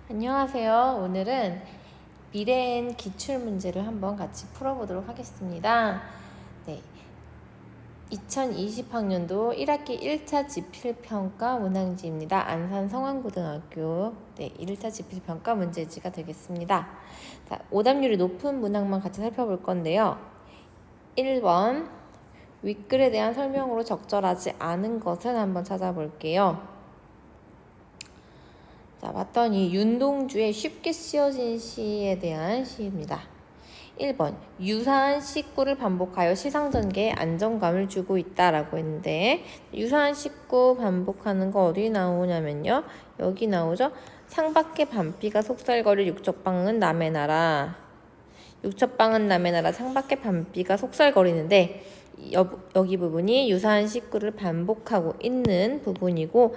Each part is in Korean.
안녕하세요. 오늘은 미래엔 기출문제를 한번 같이 풀어보도록 하겠습니다. 네, 2020학년도 1학기 1차 지필평가 문항지입니다. 안산 성안고등학교 1차 지필평가 문제지가 되겠습니다. 자, 오답률이 높은 문항만 같이 살펴볼 건데요. 1번 윗글에 대한 설명으로 적절하지 않은 것은 한번 찾아볼게요. 자, 봤더니 윤동주의 쉽게 씌어진 시에 대한 시입니다. 1번 유사한 식구를 반복하여 시상전개에 안정감을 주고 있다라고 했는데, 유사한 식구 반복하는 거 어디 나오냐면요, 여기 나오죠. 창밖에 밤비가 속살거릴 육첩방은 남의 나라, 육첩방은 남의 나라, 창밖에 밤비가 속살거리는데, 여기 부분이 유사한 식구를 반복하고 있는 부분이고,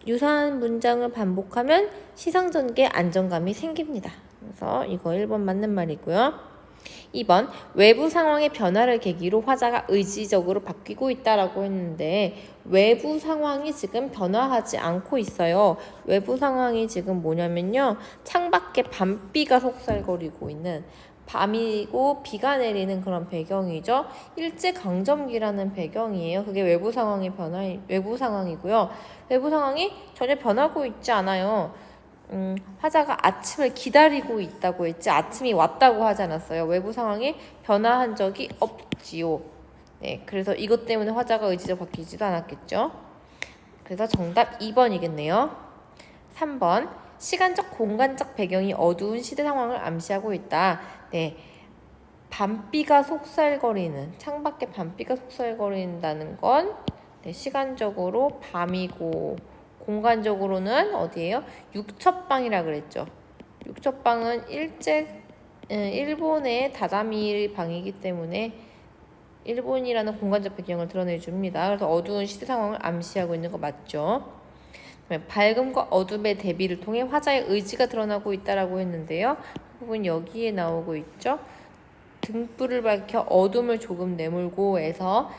유사한 문장을 반복하면 시상전개에 안정감이 생깁니다. 그래서 이거 1번 맞는 말이고요. 2번 외부 상황의 변화를 계기로 화자가 의지적으로 바뀌고 있다라고 했는데, 외부 상황이 지금 변화하지 않고 있어요. 외부 상황이 지금 뭐냐면요, 창밖에 밤비가 속살거리고 있는, 밤이고 비가 내리는 그런 배경이죠. 일제강점기라는 배경이에요. 그게 외부 외부 상황이고요. 외부 상황이 전혀 변하고 있지 않아요. 화자가 아침을 기다리고 있다고 했지, 아침이 왔다고 하지 않았어요. 외부 상황이 변화한 적이 없지요. 네, 그래서 이것 때문에 화자가 의지적으로 바뀌지도 않았겠죠. 그래서 정답 2번이겠네요. 3번 시간적 공간적 배경이 어두운 시대 상황을 암시하고 있다. 네, 밤비가 속살거리는, 창밖에 밤비가 속살거린다는 건 시간적으로 밤이고, 공간적으로는 어디예요? 육첩방이라 그랬죠. 육첩방은 일본의 다다미 방이기 때문에 일본이라는 공간적 배경을 드러내줍니다. 그래서 어두운 시대 상황을 암시하고 있는 거 맞죠? 밝음과 어둠의 대비를 통해 화자의 의지가 드러나고 있다라고 했는데요. 그 부분 여기에 나오고 있죠. 등불을 밝혀 어둠을 조금 내몰고 해서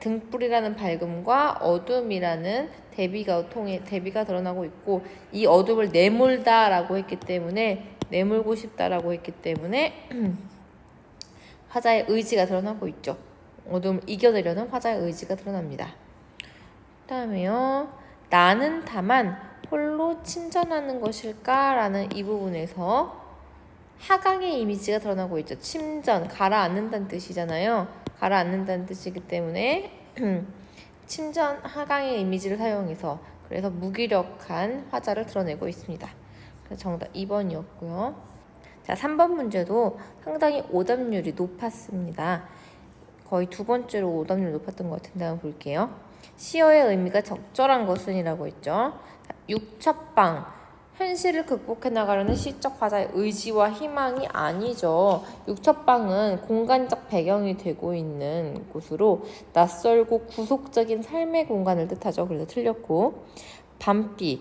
등불이라는 밝음과 어둠이라는 대비가 드러나고 있고, 이 어둠을 내몰다라고 했기 때문에, 내몰고 싶다라고 했기 때문에 화자의 의지가 드러나고 있죠. 어둠을 이겨내려는 화자의 의지가 드러납니다. 그 다음에요, 나는 다만 홀로 침전하는 것일까? 라는 이 부분에서 하강의 이미지가 드러나고 있죠. 침전, 가라앉는다는 뜻이잖아요. 가라앉는다는 뜻이기 때문에 침전, 하강의 이미지를 사용해서, 그래서 무기력한 화자를 드러내고 있습니다. 그래서 정답 2번이었고요. 자, 3번 문제도 상당히 오답률이 높았습니다. 거의 두 번째로 오답률이 높았던 것 같은데 한번 볼게요. 시어의 의미가 적절한 것은 이라고 했죠. 육첩방, 현실을 극복해 나가려는 시적 화자의 의지와 희망이 아니죠. 육첩방은 공간적 배경이 되고 있는 곳으로 낯설고 구속적인 삶의 공간을 뜻하죠. 그래서 틀렸고, 밤비,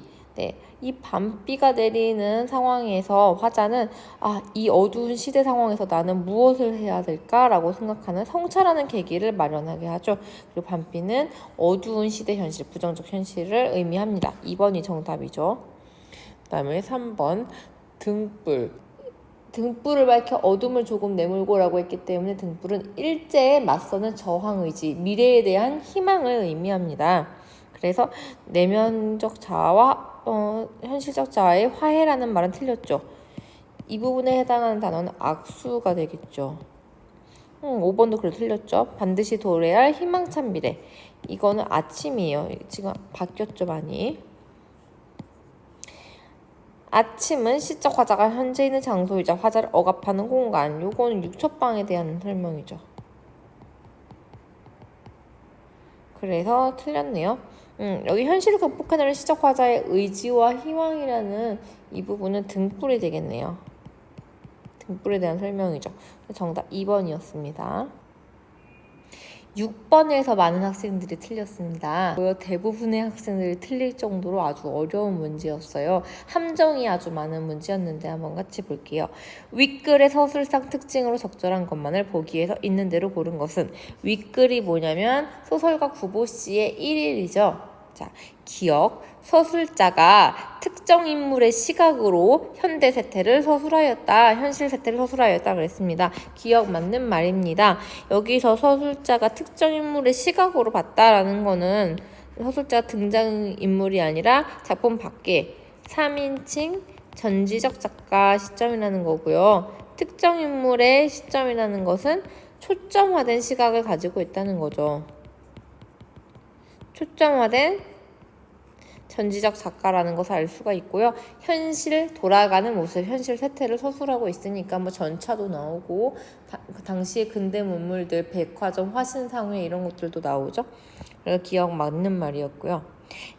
이 밤비가 내리는 상황에서 화자는 이 어두운 시대 상황에서 나는 무엇을 해야 될까라고 생각하는 성찰하는 계기를 마련하게 하죠. 그리고 밤비는 어두운 시대 현실, 부정적 현실을 의미합니다. 2번이 정답이죠. 그 다음에 3번 등불을 밝혀 어둠을 조금 내몰고라고 했기 때문에, 등불은 일제에 맞서는 저항의지, 미래에 대한 희망을 의미합니다. 그래서 내면적 자아와 현실적 자아의 화해라는 말은 틀렸죠. 이 부분에 해당하는 단어는 악수가 되겠죠. 5번도 그래 틀렸죠. 반드시 도래야 할 희망찬 미래, 이거는 아침이에요. 지금 바뀌었죠, 많이. 아침은 시적 화자가 현재 있는 장소이자 화자를 억압하는 공간, 요거는 육첩방에 대한 설명이죠. 그래서 틀렸네요. 여기 현실을 극복해내는 시적 화자의 의지와 희망이라는 이 부분은 등불이 되겠네요. 등불에 대한 설명이죠. 정답 2번이었습니다. 6번에서 많은 학생들이 틀렸습니다. 대부분의 학생들이 틀릴 정도로 아주 어려운 문제였어요. 함정이 아주 많은 문제였는데 한번 같이 볼게요. 윗글의 서술상 특징으로 적절한 것만을 보기 위해서 있는 대로 고른 것은, 윗글이 뭐냐면 소설가 구보씨의 1일이죠. 자, 기억. 서술자가 특정 인물의 시각으로 현대 세태를 서술하였다. 현실 세태를 서술하였다 그랬습니다. 기억 맞는 말입니다. 여기서 서술자가 특정 인물의 시각으로 봤다라는 거는 서술자 등장인물이 아니라 작품 밖에 3인칭 전지적 작가 시점이라는 거고요. 특정 인물의 시점이라는 것은 초점화된 시각을 가지고 있다는 거죠. 초점화된 전지적 작가라는 것을 알 수가 있고요. 현실 돌아가는 모습, 현실 세태를 서술하고 있으니까 뭐 전차도 나오고 당시의 근대 문물들, 백화점, 화신상회 이런 것들도 나오죠. 그래서 기억 맞는 말이었고요.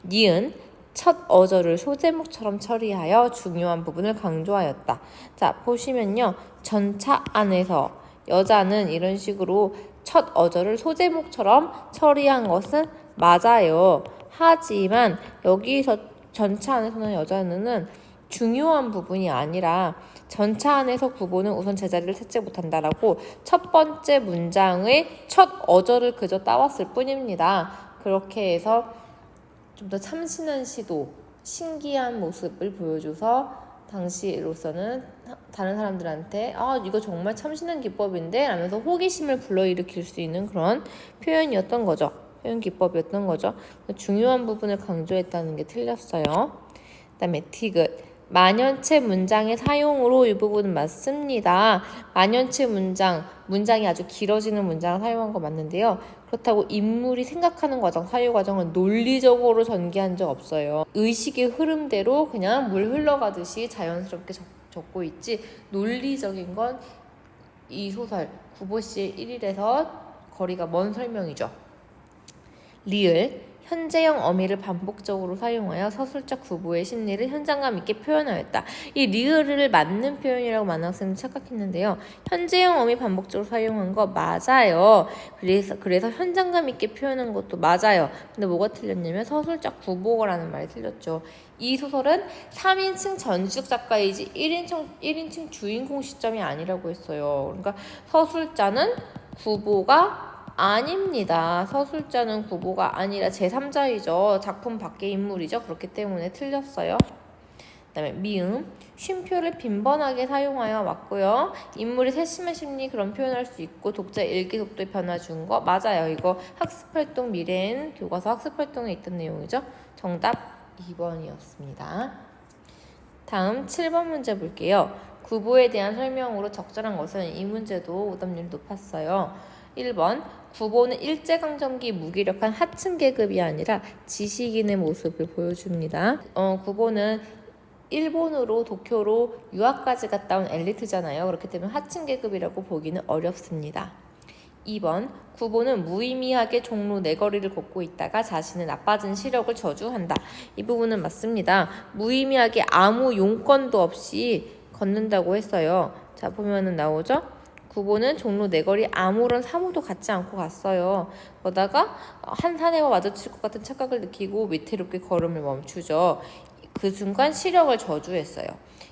니은 첫 어조를 소제목처럼 처리하여 중요한 부분을 강조하였다. 자, 보시면요. 전차 안에서 여자는 이런 식으로 첫 어조를 소제목처럼 처리한 것은 맞아요. 하지만 여기서 전차 안에서는 여자는 중요한 부분이 아니라 전차 안에서 구보는 우선 제자리를 찾지 못한다라고 첫 번째 문장의 첫 어조를 그저 따왔을 뿐입니다. 그렇게 해서 좀 더 참신한 시도, 신기한 모습을 보여줘서 당시로서는 다른 사람들한테 이거 정말 참신한 기법인데 라면서 호기심을 불러일으킬 수 있는 그런 표현이었던 거죠. 표현 기법이었던 거죠. 중요한 부분을 강조했다는 게 틀렸어요. 그 다음에 디귿. 만연체 문장의 사용으로 이 부분은 맞습니다. 만연체 문장이 아주 길어지는 문장을 사용한 거 맞는데요. 그렇다고 인물이 생각하는 과정, 사유 과정을 논리적으로 전개한 적 없어요. 의식의 흐름대로 그냥 물 흘러가듯이 자연스럽게 적고 있지 논리적인 건 이 소설 구보씨의 1일에서 거리가 먼 설명이죠. 리을. 현재형 어미를 반복적으로 사용하여 서술적 구보의 심리를 현장감 있게 표현하였다. 이 리을을 맞는 표현이라고 많은 학생들이 착각했는데요. 현재형 어미 반복적으로 사용한 거 맞아요. 그래서 현장감 있게 표현한 것도 맞아요. 근데 뭐가 틀렸냐면 서술적 구보라는 말이 틀렸죠. 이 소설은 3인칭 전지적 작가이지 1인칭 주인공 시점이 아니라고 했어요. 그러니까 서술자는 구보가 아닙니다. 서술자는 구보가 아니라 제3자이죠. 작품 밖의 인물이죠. 그렇기 때문에 틀렸어요. 그 다음에 미음. 쉼표를 빈번하게 사용하여 맞고요. 인물이 세심한 심리 그런 표현할 수 있고 독자 일기 속도에 변화 준 거 맞아요. 이거 학습활동 미래엔 교과서 학습활동에 있던 내용이죠. 정답 2번이었습니다. 다음 7번 문제 볼게요. 구보에 대한 설명으로 적절한 것은 이 문제도 오답률이 높았어요. 1번. 구보는 일제강점기 무기력한 하층 계급이 아니라 지식인의 모습을 보여줍니다. 구보는 일본으로 도쿄로 유학까지 갔다 온 엘리트잖아요. 그렇기 때문에 하층 계급이라고 보기는 어렵습니다. 2번. 구보는 무의미하게 종로 네거리를 걷고 있다가 자신의 나빠진 시력을 저주한다. 이 부분은 맞습니다. 무의미하게 아무 용건도 없이 걷는다고 했어요. 자, 보면은 나오죠? 구보는 종로 네거리 아무런 사무도 갖지 않고 갔어요. 그러다가 한 사내와 마주칠 것 같은 착각을 느끼고 위태롭게 걸음을 멈추죠. 그 순간 시력을 저주했어요.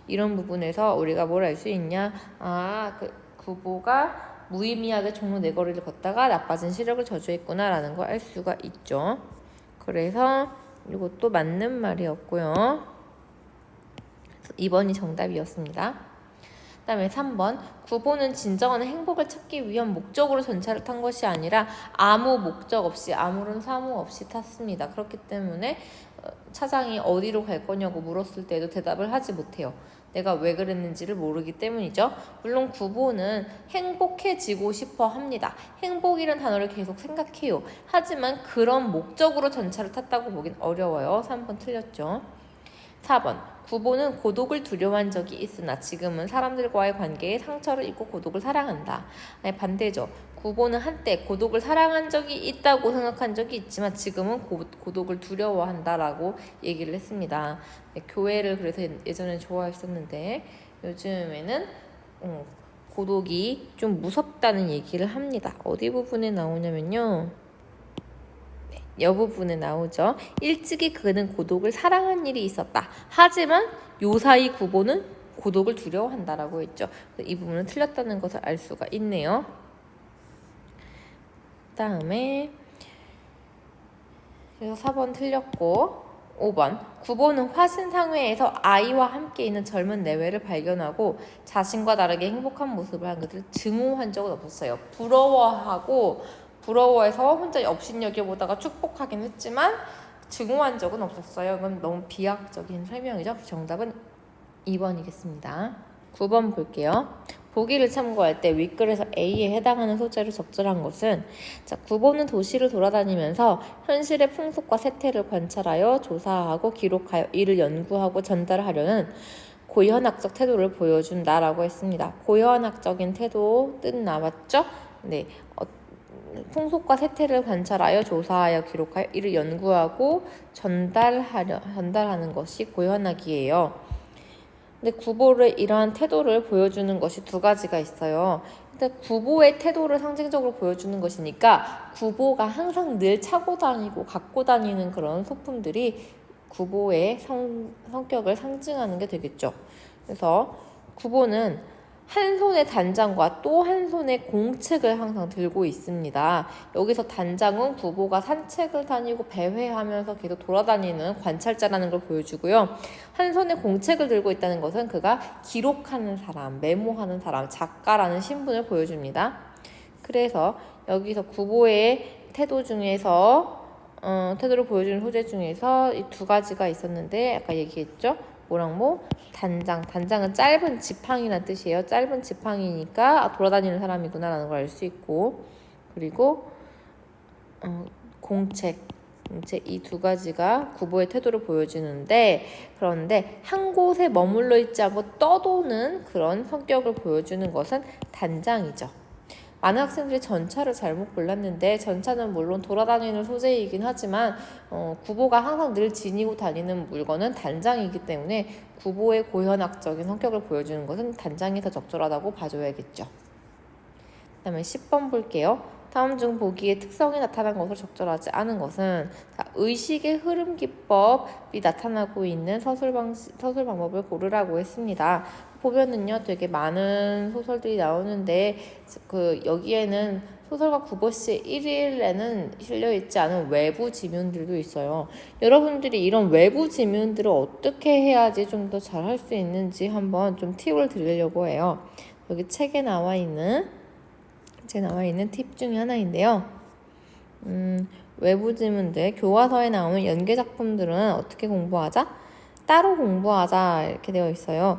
이런 부분에서 우리가 뭘 알 수 있냐? 구보가 무의미하게 종로 네거리를 걷다가 나빠진 시력을 저주했구나 라는 걸 알 수가 있죠. 그래서 이것도 맞는 말이었고요. 2번이 정답이었습니다. 그 다음에 3번. 구보는 진정한 행복을 찾기 위한 목적으로 전차를 탄 것이 아니라 아무 목적 없이 아무런 사무 없이 탔습니다. 그렇기 때문에 차장이 어디로 갈 거냐고 물었을 때도 대답을 하지 못해요. 내가 왜 그랬는지를 모르기 때문이죠. 물론 구보는 행복해지고 싶어 합니다. 행복이란 단어를 계속 생각해요. 하지만 그런 목적으로 전차를 탔다고 보긴 어려워요. 3번 틀렸죠. 4번. 구보는 고독을 두려워한 적이 있으나 지금은 사람들과의 관계에 상처를 입고 고독을 사랑한다. 아니, 반대죠. 구보는 한때 고독을 사랑한 적이 있다고 생각한 적이 있지만 지금은 고독을 두려워한다라고 얘기를 했습니다. 네, 교회를 그래서 예전에 좋아했었는데 요즘에는 고독이 좀 무섭다는 얘기를 합니다. 어디 부분에 나오냐면요. 여 부분에 나오죠. 일찍이 그는 고독을 사랑한 일이 있었다. 하지만 요사이 구보는 고독을 두려워한다라고 했죠. 이 부분은 틀렸다는 것을 알 수가 있네요. 다음에 그래서 4번 틀렸고 5번 구보는 화신상회에서 아이와 함께 있는 젊은 내외를 발견하고 자신과 다르게 행복한 모습을 한 것을 증오한 적은 없었어요. 부러워해서 혼자 업신여겨보다가 축복하긴 했지만 증오한 적은 없었어요. 그건 너무 비약적인 설명이죠. 정답은 2번이겠습니다. 9번 볼게요. 보기를 참고할 때 윗글에서 A에 해당하는 소재로 적절한 것은, 자, 9번은 도시를 돌아다니면서 현실의 풍속과 세태를 관찰하여 조사하고 기록하여 이를 연구하고 전달하려는 고현학적 태도를 보여준다라고 했습니다. 고현학적인 태도 뜻 나왔죠? 네. 풍속과 세태를 관찰하여 조사하여 기록하여 이를 연구하고 전달하는 것이 고현학이에요. 근데 구보의 이러한 태도를 보여주는 것이 두 가지가 있어요. 일단 구보의 태도를 상징적으로 보여주는 것이니까 구보가 항상 늘 차고 다니고 갖고 다니는 그런 소품들이 구보의 성격을 상징하는 게 되겠죠. 그래서 구보는 한 손에 단장과 또 한 손에 공책을 항상 들고 있습니다. 여기서 단장은 구보가 산책을 다니고 배회하면서 계속 돌아다니는 관찰자라는 걸 보여주고요. 한 손에 공책을 들고 있다는 것은 그가 기록하는 사람, 메모하는 사람, 작가라는 신분을 보여줍니다. 그래서 여기서 구보의 태도 중에서 태도를 보여주는 소재 중에서 이 두 가지가 있었는데 아까 얘기했죠? 뭐랑 뭐? 단장은 짧은 지팡이란 뜻이에요. 짧은 지팡이니까 돌아다니는 사람이구나 라는 걸 알 수 있고, 그리고 공책 이 두 가지가 구보의 태도를 보여주는데, 그런데 한 곳에 머물러 있지 않고 떠도는 그런 성격을 보여주는 것은 단장이죠. 많은 학생들이 전차를 잘못 골랐는데, 전차는 물론 돌아다니는 소재이긴 하지만 구보가 항상 늘 지니고 다니는 물건은 단장이기 때문에 구보의 고현학적인 성격을 보여주는 것은 단장이 더 적절하다고 봐줘야겠죠. 그 다음에 10번 볼게요. 다음 중 보기에 특성이 나타난 것으로 적절하지 않은 것은, 자, 의식의 흐름 기법이 나타나고 있는 서술 방법을 고르라고 했습니다. 보면은요, 되게 많은 소설들이 나오는데 여기에는 소설가 구보씨 1일에는 실려있지 않은 외부 지문들도 있어요. 여러분들이 이런 외부 지문들을 어떻게 해야지 좀 더 잘 할 수 있는지 한번 좀 팁을 드리려고 해요. 여기 책에 나와 있는 팁 중에 하나인데요. 외부 지문들, 교과서에 나오는 연계 작품들은 어떻게 공부하자? 따로 공부하자 이렇게 되어 있어요.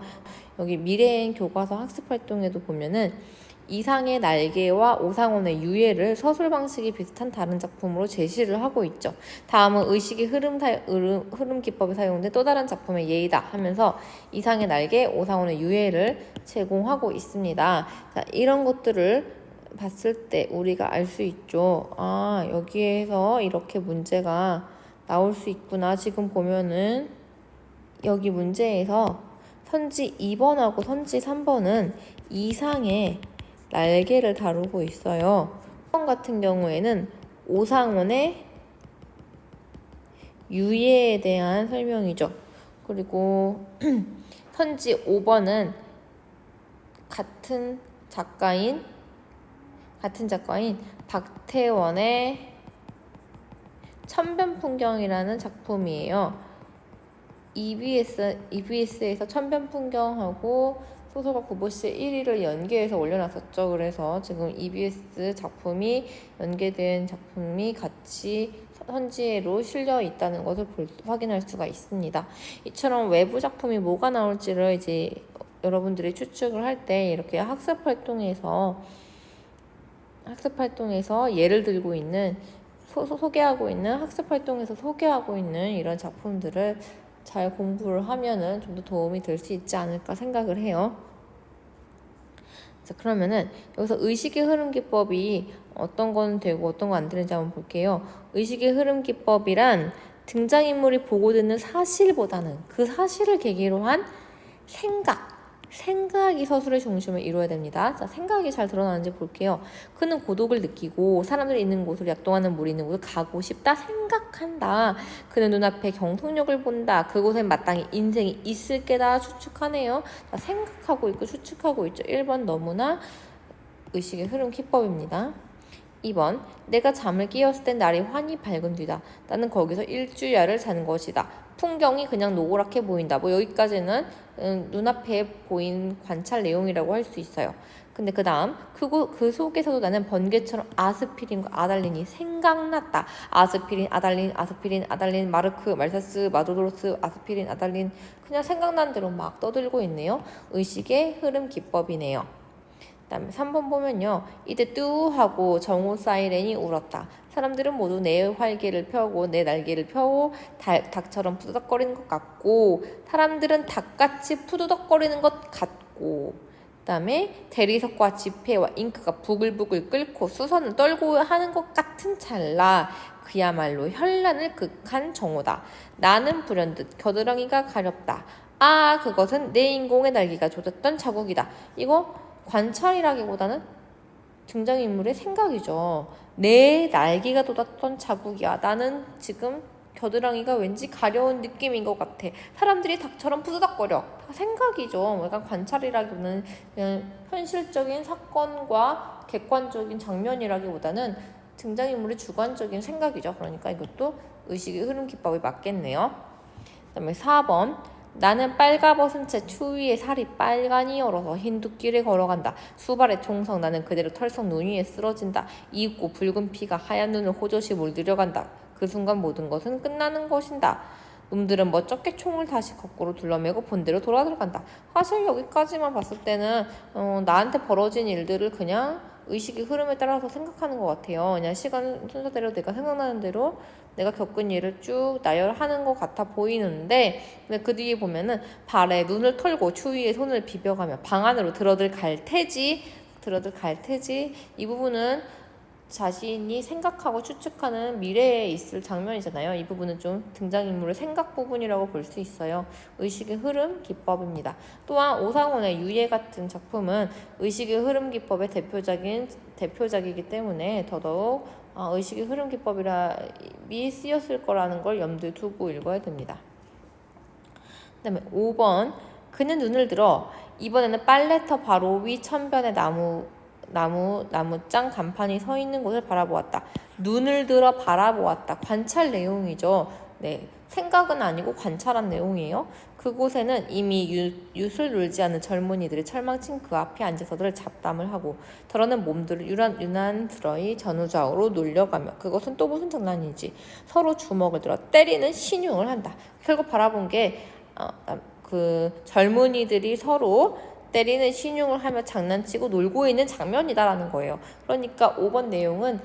여기 미래행 교과서 학습활동에도 보면은 이상의 날개와 오상원의 유해를 서술 방식이 비슷한 다른 작품으로 제시를 하고 있죠. 다음은 의식의 흐름 기법에 사용된 또 다른 작품의 예이다 하면서 이상의 날개, 오상원의 유해를 제공하고 있습니다. 자, 이런 것들을 봤을 때 우리가 알 수 있죠. 아, 여기에서 이렇게 문제가 나올 수 있구나. 지금 보면은 여기 문제에서 선지 2번하고 선지 3번은 이상의 날개를 다루고 있어요. 1번 같은 경우에는 오상원의 유해에 대한 설명이죠. 그리고 선지 5번은 같은 작가인 박태원의 천변풍경이라는 작품이에요. EBS에서 천변풍경하고 소설가 구보씨 1위를 연계해서 올려놨었죠. 그래서 지금 EBS 작품이 연계된 작품이 같이 선지로 실려 있다는 것을 확인할 수가 있습니다. 이처럼 외부 작품이 뭐가 나올지를 이제 여러분들이 추측을 할 때 이렇게 학습활동에서 예를 들고 있는 소개하고 있는 학습활동에서 소개하고 있는 이런 작품들을 잘 공부를 하면은 좀 더 도움이 될 수 있지 않을까 생각을 해요. 자, 그러면은 여기서 의식의 흐름 기법이 어떤 건 되고 어떤 건 안 되는지 한번 볼게요. 의식의 흐름 기법이란 등장인물이 보고 듣는 사실보다는 그 사실을 계기로 한 생각이 서술의 중심을 이루어야 됩니다. 자, 생각이 잘 드러나는지 볼게요. 그는 고독을 느끼고 사람들이 있는 곳으로 약동하는 물이 있는 곳을 가고 싶다 생각한다. 그는 눈앞에 경통역을 본다. 그곳엔 마땅히 인생이 있을 게다 추측하네요. 자, 생각하고 있고 추측하고 있죠. 1번 너무나 의식의 흐름 기법입니다. 2번 내가 잠을 깨었을 땐 날이 환히 밝은 뒤다. 나는 거기서 일주야를 잔 것이다. 풍경이 그냥 노랗게 보인다. 뭐 여기까지는 눈앞에 보인 관찰 내용이라고 할 수 있어요. 근데 그 다음 그 속에서도 나는 번개처럼 아스피린과 아달린이 생각났다. 아스피린, 아달린, 마르크, 말사스, 마도로스, 아스피린, 아달린 그냥 생각난 대로 막 떠들고 있네요. 의식의 흐름 기법이네요. 그다음에 3번 보면요. 이때 뚜 하고 정오 사이렌이 울었다. 사람들은 모두 내 활개를 펴고 내 날개를 펴고 닭처럼 푸드덕거리는 것 같고 사람들은 닭같이 푸드덕거리는 것 같고 그다음에 대리석과 지폐와 잉크가 부글부글 끓고 수선을 떨고 하는 것 같은 찰나 그야말로 현란을 극한 정오다. 나는 불현듯 겨드랑이가 가렵다. 아 그것은 내 인공의 날개가 돋았던 자국이다. 이거 관찰이라기보다는 등장인물의 생각이죠. 내 날개가 돋았던 자국이야. 나는 지금 겨드랑이가 왠지 가려운 느낌인 것 같아. 사람들이 닭처럼 푸드덕거려. 다 생각이죠. 약간 관찰이라기보다는 그냥 현실적인 사건과 객관적인 장면이라기보다는 등장인물의 주관적인 생각이죠. 그러니까 이것도 의식의 흐름 기법이 맞겠네요. 그다음에 4번 나는 빨가벗은 채 추위에 살이 빨간이 얼어서 흰두길에 걸어간다. 수발의 총성 나는 그대로 털썩 눈 위에 쓰러진다. 이윽고 붉은 피가 하얀 눈을 호젓이 물들여간다. 그 순간 모든 것은 끝나는 것인다. 놈들은 멋쩍게 총을 다시 거꾸로 둘러매고 본대로 돌아들어간다. 사실 여기까지만 봤을 때는 나한테 벌어진 일들을 그냥 의식의 흐름에 따라서 생각하는 것 같아요. 그냥 시간 순서대로 내가 생각나는 대로 내가 겪은 일을 쭉 나열하는 것 같아 보이는데 근데 그 뒤에 보면은 발에 눈을 털고 추위에 손을 비벼가며 방 안으로 들어들 갈 테지 이 부분은 자신이 생각하고 추측하는 미래에 있을 장면이잖아요. 이 부분은 좀 등장인물의 생각 부분이라고 볼 수 있어요. 의식의 흐름 기법입니다. 또한 오상훈의 유예 같은 작품은 의식의 흐름 기법의 대표작이기 때문에 더더욱 의식의 흐름 기법이 쓰였을 거라는 걸 염두에 두고 읽어야 됩니다. 그 다음에 5번 그는 눈을 들어 이번에는 빨래터 바로 위 천변의 나무장 간판이 서 있는 곳을 바라보았다. 눈을 들어 바라보았다. 관찰 내용이죠. 네, 생각은 아니고 관찰한 내용이에요. 그곳에는 이미 윷을 놀지 않는 젊은이들이 철망친 그 앞에 앉아서들 잡담을 하고 더러는 몸들을 유난스러이 전후좌우로 놀려가며 그것은 또 무슨 장난인지 서로 주먹을 들어 때리는 신용을 한다. 결국 바라본 게 그 젊은이들이 서로 때리는 신용을 하며 장난치고 놀고 있는 장면이다라는 거예요. 그러니까 5번 내용은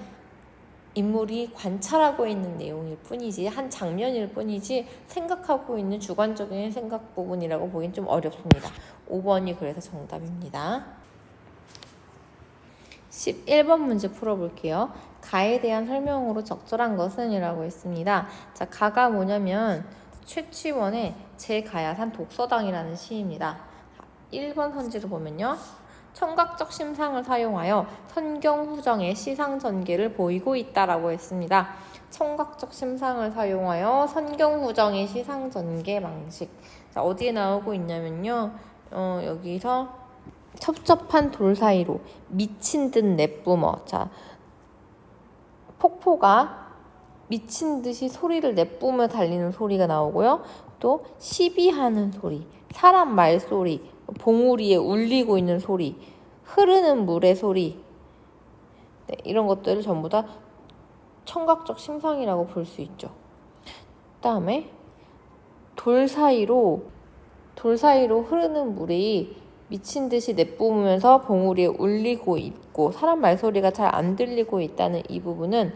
인물이 관찰하고 있는 내용일 뿐이지 한 장면일 뿐이지 생각하고 있는 주관적인 생각 부분이라고 보긴 좀 어렵습니다. 5번이 그래서 정답입니다. 11번 문제 풀어볼게요. 가에 대한 설명으로 적절한 것은? 이라고 했습니다. 자, 가가 뭐냐면 최치원의 제가야산 독서당이라는 시입니다. 1번 선지를 보면요. 청각적 심상을 사용하여 선경후정의 시상전개를 보이고 있다라고 했습니다. 청각적 심상을 사용하여 선경후정의 시상전개 방식. 자, 어디에 나오고 있냐면요. 여기서 첩첩한 돌 사이로 미친 듯 내뿜어. 자, 폭포가 미친 듯이 소리를 내뿜으며 달리는 소리가 나오고요. 또 시비하는 소리, 사람 말소리, 봉우리에 울리고 있는 소리, 흐르는 물의 소리, 네, 이런 것들을 전부 다 청각적 심상이라고 볼 수 있죠. 그다음에 돌 사이로 흐르는 물이 미친 듯이 내뿜으면서 봉우리에 울리고 있고 사람 말소리가 잘 안 들리고 있다는 이 부분은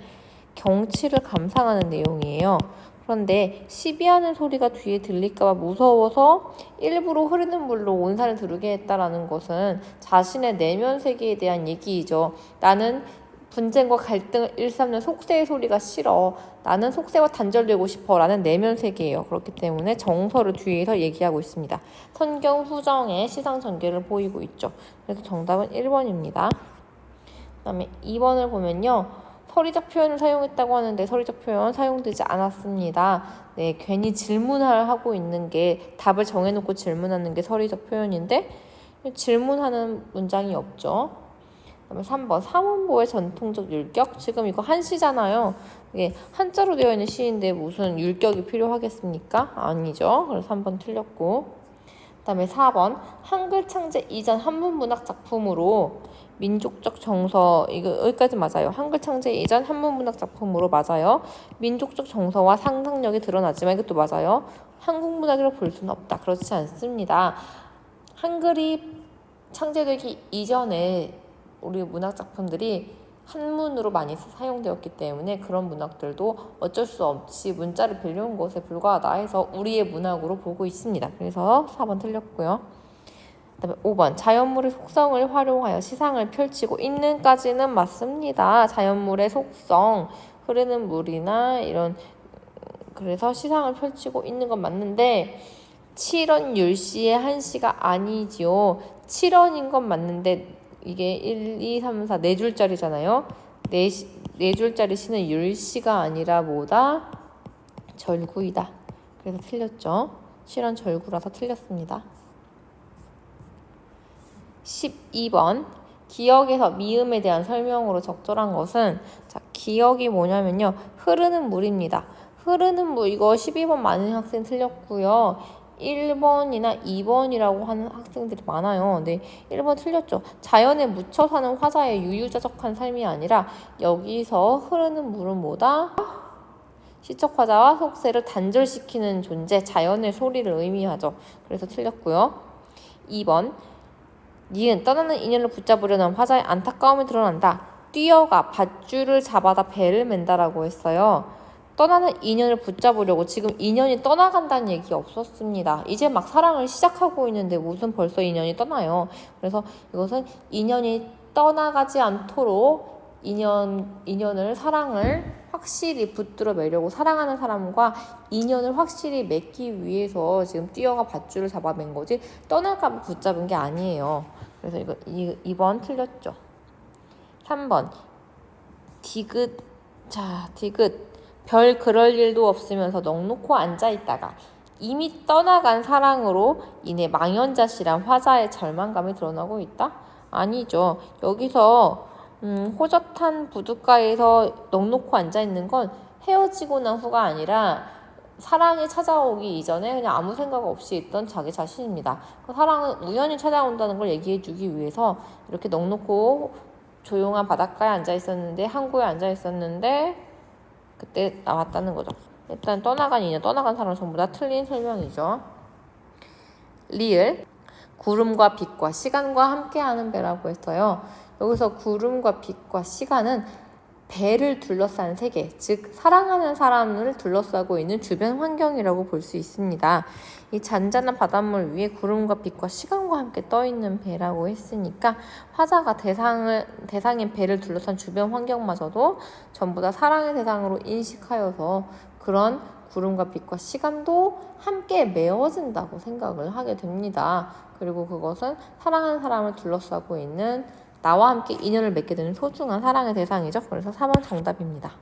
경치를 감상하는 내용이에요. 그런데 시비하는 소리가 뒤에 들릴까봐 무서워서 일부러 흐르는 물로 온산을 두르게 했다라는 것은 자신의 내면 세계에 대한 얘기이죠. 나는 분쟁과 갈등을 일삼는 속세의 소리가 싫어. 나는 속세와 단절되고 싶어. 라는 내면 세계예요. 그렇기 때문에 정서를 뒤에서 얘기하고 있습니다. 선경 후정의 시상 전개를 보이고 있죠. 그래서 정답은 1번입니다. 그 다음에 2번을 보면요. 서리적 표현을 사용했다고 하는데 서리적 표현 사용되지 않았습니다. 네, 괜히 질문을 하고 있는 게 답을 정해놓고 질문하는 게 서리적 표현인데 질문하는 문장이 없죠. 그다음에 3번 삼원보의 전통적 율격. 지금 이거 한시잖아요. 이게 한자로 되어 있는 시인데 무슨 율격이 필요하겠습니까? 아니죠. 그래서 3번 틀렸고. 그다음에 4번 한글 창제 이전 한문 문학 작품으로 민족적 정서, 이거 여기까지 맞아요. 한글 창제 이전 한문 문학 작품으로 맞아요. 민족적 정서와 상상력이 드러나지만 이것도 맞아요. 한국 문학이라고 볼 수는 없다. 그렇지 않습니다. 한글이 창제되기 이전에 우리 문학 작품들이 한문으로 많이 사용되었기 때문에 그런 문학들도 어쩔 수 없이 문자를 빌려온 것에 불과하다 해서 우리의 문학으로 보고 있습니다. 그래서 4번 틀렸고요. 그다음에 5번 자연물의 속성을 활용하여 시상을 펼치고 있는까지는 맞습니다. 자연물의 속성, 흐르는 물이나 이런, 그래서 시상을 펼치고 있는 건 맞는데 7원 율시의 한시가 아니지요. 7원인 건 맞는데 이게 1, 2, 3, 4, 4줄짜리잖아요. 네 줄짜리 시는 율시가 아니라 뭐다? 절구이다. 그래서 틀렸죠. 7원 절구라서 틀렸습니다. 12번 기역에서 미음에 대한 설명으로 적절한 것은, 자, 기역이 뭐냐면요, 흐르는 물입니다. 흐르는 물, 이거 12번 많은 학생 틀렸고요. 1번이나 2번이라고 하는 학생들이 많아요. 근데 1번 틀렸죠. 자연에 묻혀 사는 화자의 유유자적한 삶이 아니라 여기서 흐르는 물은 뭐다? 시적 화자와 속세를 단절시키는 존재, 자연의 소리를 의미하죠. 그래서 틀렸고요. 2번 니은 떠나는 인연을 붙잡으려는 화자의 안타까움이 드러난다. 뛰어가 밧줄을 잡아다 배를 맨다라고 했어요. 떠나는 인연을 붙잡으려고, 지금 인연이 떠나간다는 얘기 없었습니다. 이제 막 사랑을 시작하고 있는데 무슨 벌써 인연이 떠나요. 그래서 이것은 인연이 떠나가지 않도록 사랑을 확실히 붙들어 매려고, 사랑하는 사람과 인연을 확실히 맺기 위해서 지금 뛰어가 밧줄을 잡아맨 거지 떠날까 봐 붙잡은 게 아니에요. 그래서 이거 2번 틀렸죠. 3번 디귿. 자, 디귿. 별 그럴 일도 없으면서 넋놓고 앉아있다가 이미 떠나간 사랑으로 인해 망연자실한 화자의 절망감이 드러나고 있다? 아니죠. 여기서 호젓한 부둣가에서 넋놓고 앉아있는 건 헤어지고 난 후가 아니라 사랑이 찾아오기 이전에 그냥 아무 생각 없이 있던 자기 자신입니다. 그 사랑은 우연히 찾아온다는 걸 얘기해주기 위해서 이렇게 넋놓고 조용한 바닷가에 앉아있었는데, 항구에 앉아있었는데 그때 나왔다는 거죠. 일단 떠나간 인연, 떠나간 사람 전부 다 틀린 설명이죠. 리을. 구름과 빛과 시간과 함께하는 배라고 했어요. 여기서 구름과 빛과 시간은 배를 둘러싼 세계, 즉 사랑하는 사람을 둘러싸고 있는 주변 환경이라고 볼 수 있습니다. 이 잔잔한 바닷물 위에 구름과 빛과 시간과 함께 떠있는 배라고 했으니까 화자가 대상인 배를 둘러싼 주변 환경마저도 전부 다 사랑의 대상으로 인식하여서 그런 구름과 빛과 시간도 함께 메워진다고 생각을 하게 됩니다. 그리고 그것은 사랑하는 사람을 둘러싸고 있는, 나와 함께 인연을 맺게 되는 소중한 사랑의 대상이죠. 그래서 3번 정답입니다.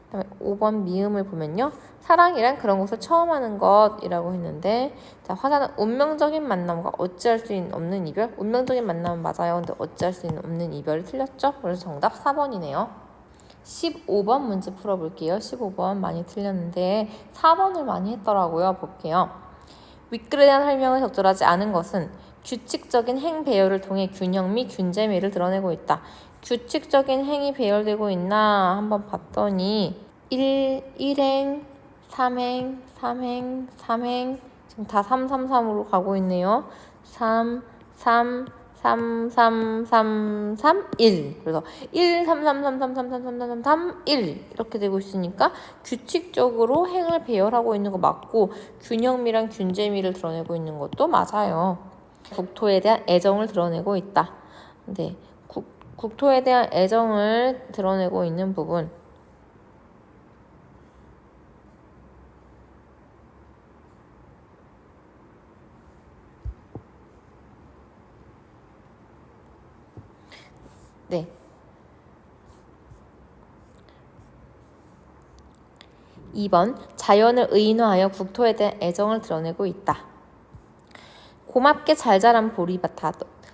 그다음에 5번 미음을 보면요, 사랑이란 그런 것을 처음 하는 것이라고 했는데, 자, 화자는 운명적인 만남과 어찌할 수 없는 이별. 운명적인 만남은 맞아요. 근데 어찌할 수 없는 이별이 틀렸죠. 그래서 정답 4번이네요. 15번 문제 풀어볼게요. 15번 많이 틀렸는데 4번을 많이 했더라고요. 볼게요. 윗글에 대한 설명을 적절하지 않은 것은 규칙적인 행 배열을 통해 균형 및 균재미를 드러내고 있다. 규칙적인 행이 배열되고 있나 한번 봤더니 1행, 3행, 3행, 3행, 지금 다 3, 3, 3으로 가고 있네요. 3, 3, 3, 3, 3, 3, 1. 그래서 1, 3, 3, 3, 3, 3, 3, 3, 3, 3, 1 이렇게 되고 있으니까 규칙적으로 행을 배열하고 있는 거 맞고 균형미랑 균재미를 드러내고 있는 것도 맞아요. 국토에 대한 애정을 드러내고 있다. 네, 국토에 대한 애정을 드러내고 있는 부분. 네. 2번 자연을 의인화하여 국토에 대한 애정을 드러내고 있다. 고맙게 잘 자란 보리밭아,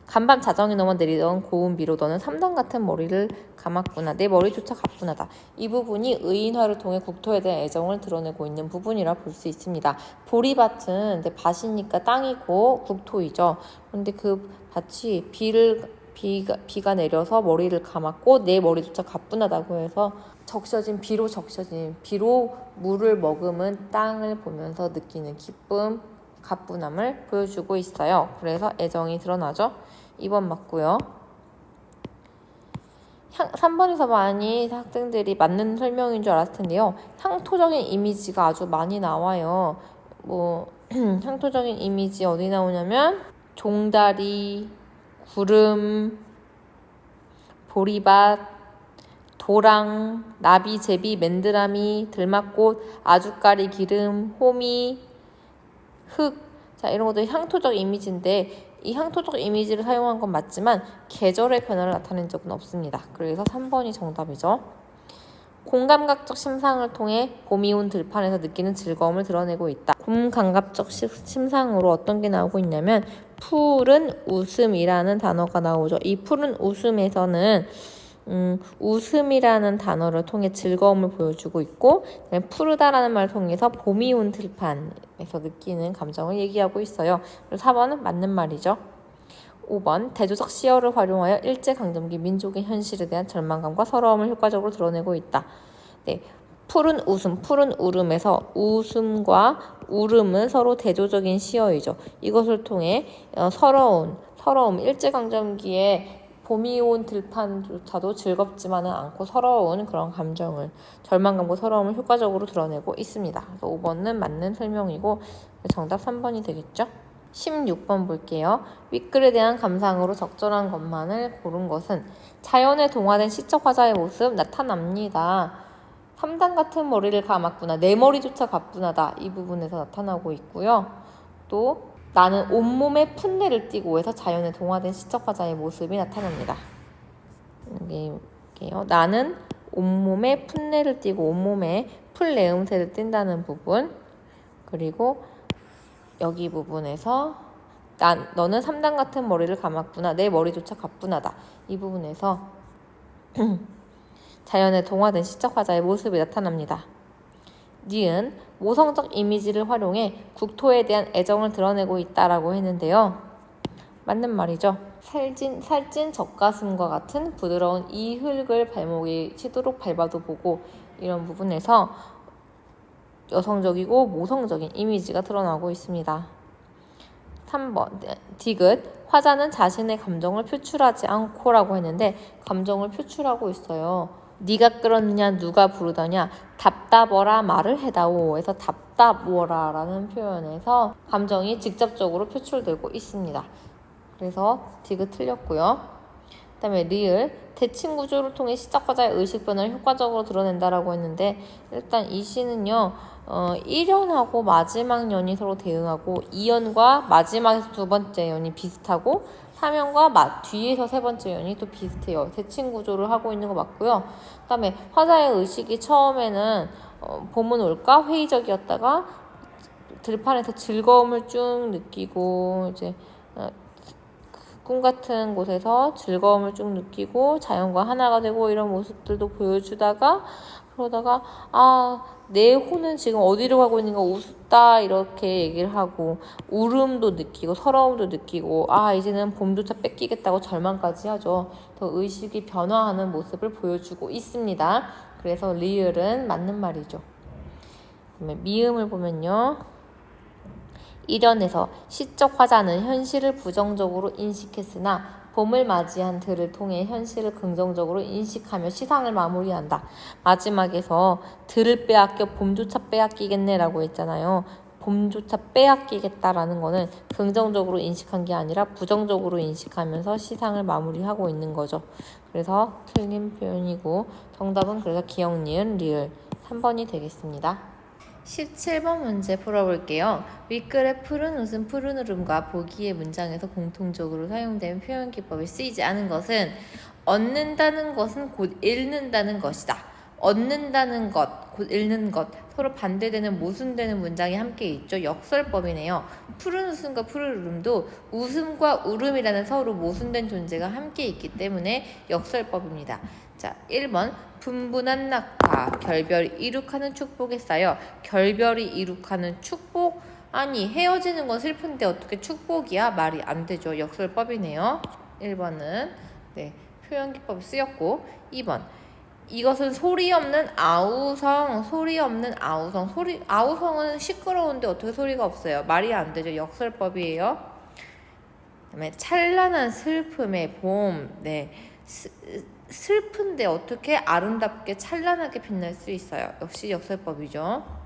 간밤 자정이 넘어 내리던 고운 비로 너는 삼단 같은 머리를 감았구나. 내 머리조차 가뿐하다. 이 부분이 의인화를 통해 국토에 대한 애정을 드러내고 있는 부분이라 볼 수 있습니다. 보리밭은 밭이니까 땅이고 국토이죠. 그런데 그 밭이 비가 내려서 머리를 감았고 내 머리조차 가뿐하다고 해서 비로 물을 머금은 땅을 보면서 느끼는 기쁨, 가뿐함을 보여주고 있어요. 그래서 애정이 드러나죠. 2번 맞고요. 3번에서 많이 학생들이 맞는 설명인 줄 알았을 텐데요. 향토적인 이미지가 아주 많이 나와요. 향토적인 이미지 어디 나오냐면 종다리, 구름, 보리밭, 도랑, 나비, 제비, 맨드라미, 들막꽃, 아주까리, 기름, 호미, 흙. 자, 이런 것도 향토적 이미지인데 이 향토적 이미지를 사용한 건 맞지만 계절의 변화를 나타낸 적은 없습니다. 그래서 3번이 정답이죠. 공감각적 심상을 통해 봄이 온 들판에서 느끼는 즐거움을 드러내고 있다. 공감각적 심상으로 어떤 게 나오고 있냐면 푸른 웃음이라는 단어가 나오죠. 이 푸른 웃음에서는 웃음이라는 단어를 통해 즐거움을 보여주고 있고 푸르다라는 말을 통해서 봄이 온 들판에서 느끼는 감정을 얘기하고 있어요. 그래서 4번은 맞는 말이죠. 5번 대조적 시어를 활용하여 일제강점기 민족의 현실에 대한 절망감과 서러움을 효과적으로 드러내고 있다. 네, 푸른 웃음, 푸른 울음에서 웃음과 울음은 서로 대조적인 시어이죠. 이것을 통해 서러움, 일제강점기에 봄이 온 들판조차도 즐겁지만은 않고 서러운 그런 감정을, 절망감과 서러움을 효과적으로 드러내고 있습니다. 그래서 5번은 맞는 설명이고 정답 3번이 되겠죠? 16번 볼게요. 윗글에 대한 감상으로 적절한 것만을 고른 것은 자연에 동화된 시적 화자의 모습 나타납니다. 3단 같은 머리를 감았구나. 내 머리조차 가뿐하다. 이 부분에서 나타나고 있고요. 또 나는 온몸에 풋내를 띠고 해서 자연에 동화된 시적 화자의 모습이 나타납니다. 여기요. 나는 온몸에 풋내를 띠고 온몸에 풀내음새를 띈다는 부분. 그리고 여기 부분에서 너는 3단 같은 머리를 감았구나. 내 머리조차 가뿐하다. 이 부분에서 자연에 동화된 시적 화자의 모습이 나타납니다. 니은 모성적 이미지를 활용해 국토에 대한 애정을 드러내고 있다라고 했는데요. 맞는 말이죠. 살찐 젖가슴과 같은 부드러운 이 흙을 발목이 치도록 밟아도 보고 이런 부분에서 여성적이고 모성적인 이미지가 드러나고 있습니다. 3번 디귿 화자는 자신의 감정을 표출하지 않고 라고 했는데 감정을 표출하고 있어요. 네가 끌었느냐 누가 부르더냐 답답어라 말을 해다오 해서 답답어라 라는 표현에서 감정이 직접적으로 표출되고 있습니다. 그래서 디귿 틀렸고요. 그 다음에 리을 대칭 구조를 통해 시적 화자의 의식 변화를 효과적으로 드러낸다라고 했는데 일단 이 시는요 1연하고 마지막 연이 서로 대응하고 2연과 마지막에서 두 번째 연이 비슷하고 3연과 뒤에서 세 번째 연이 또 비슷해요. 대칭 구조를 하고 있는 거 맞고요. 그 다음에 화자의 의식이 처음에는 봄은 올까 회의적이었다가 들판에서 즐거움을 쭉 느끼고 이제 꿈 같은 곳에서 즐거움을 쭉 느끼고 자연과 하나가 되고 이런 모습들도 보여주다가 그러다가 내 혼은 지금 어디로 가고 있는가 우습다 이렇게 얘기를 하고 울음도 느끼고 서러움도 느끼고 이제는 봄조차 뺏기겠다고 절망까지 하죠. 더 의식이 변화하는 모습을 보여주고 있습니다. 그래서 리을은 맞는 말이죠. 그러면 미음을 보면요. 1연에서 시적 화자는 현실을 부정적으로 인식했으나 봄을 맞이한 들을 통해 현실을 긍정적으로 인식하며 시상을 마무리한다. 마지막에서 들을 빼앗겨 봄조차 빼앗기겠네 라고 했잖아요. 봄조차 빼앗기겠다라는 거는 긍정적으로 인식한 게 아니라 부정적으로 인식하면서 시상을 마무리하고 있는 거죠. 그래서 틀린 표현이고 정답은 그래서 기억, 니은, 리을 3번이 되겠습니다. 17번 문제 풀어볼게요. 윗글의 푸른 웃음, 푸른 울음과 보기의 문장에서 공통적으로 사용되는 표현 기법이 쓰이지 않은 것은 얻는다는 것은 곧 잃는다는 것이다. 얻는다는 것, 곧 잃는 것 서로 반대되는 모순되는 문장이 함께 있죠. 역설법이네요. 푸른 웃음과 푸른 울음도 웃음과 울음이라는 서로 모순된 존재가 함께 있기 때문에 역설법입니다. 자, 1번 분분한 낙타, 결별이 이룩하는 축복에 쌓여. 결별이 이룩하는 축복? 아니, 헤어지는 건 슬픈데 어떻게 축복이야? 말이 안 되죠. 역설법이네요. 1번은 네, 표현기법이 쓰였고, 2번 이것은 소리 없는 아우성, 소리 없는 아우성. 아우성은 시끄러운데 어떻게 소리가 없어요? 말이 안 되죠. 역설법이에요. 그다음에 찬란한 슬픔의 봄. 네, 슬픈데 어떻게 아름답게 찬란하게 빛날 수 있어요? 역시 역설법이죠.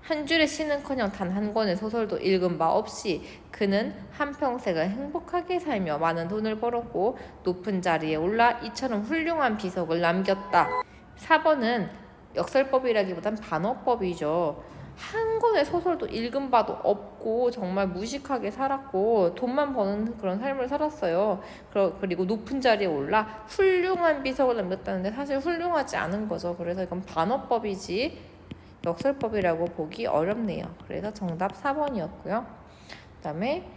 한 줄의 시는커녕 단 한 권의 소설도 읽은 바 없이 그는 한평생을 행복하게 살며 많은 돈을 벌었고 높은 자리에 올라 이처럼 훌륭한 비석을 남겼다. 4번은 역설법이라기보단 반어법이죠. 한 권의 소설도 읽은 바도 없고 정말 무식하게 살았고 돈만 버는 그런 삶을 살았어요. 그리고 높은 자리에 올라 훌륭한 비석을 남겼다는데 사실 훌륭하지 않은 거죠. 그래서 이건 반어법이지 역설법이라고 보기 어렵네요. 그래서 정답 4번이었고요. 그 다음에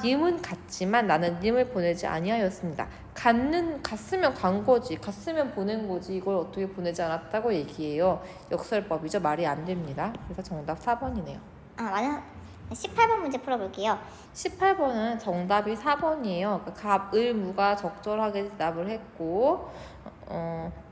님은 갔지만 나는 님을 보내지 아니하였습니다. 갔으면 간 거지. 갔으면 보낸 거지. 이걸 어떻게 보내지 않았다고 얘기해요. 역설법이죠. 말이 안 됩니다. 그래서 정답 4번이네요. 나는 18번 문제 풀어볼게요. 18번은 정답이 4번이에요. 그러니까 갑, 을, 무가 적절하게 대답을 했고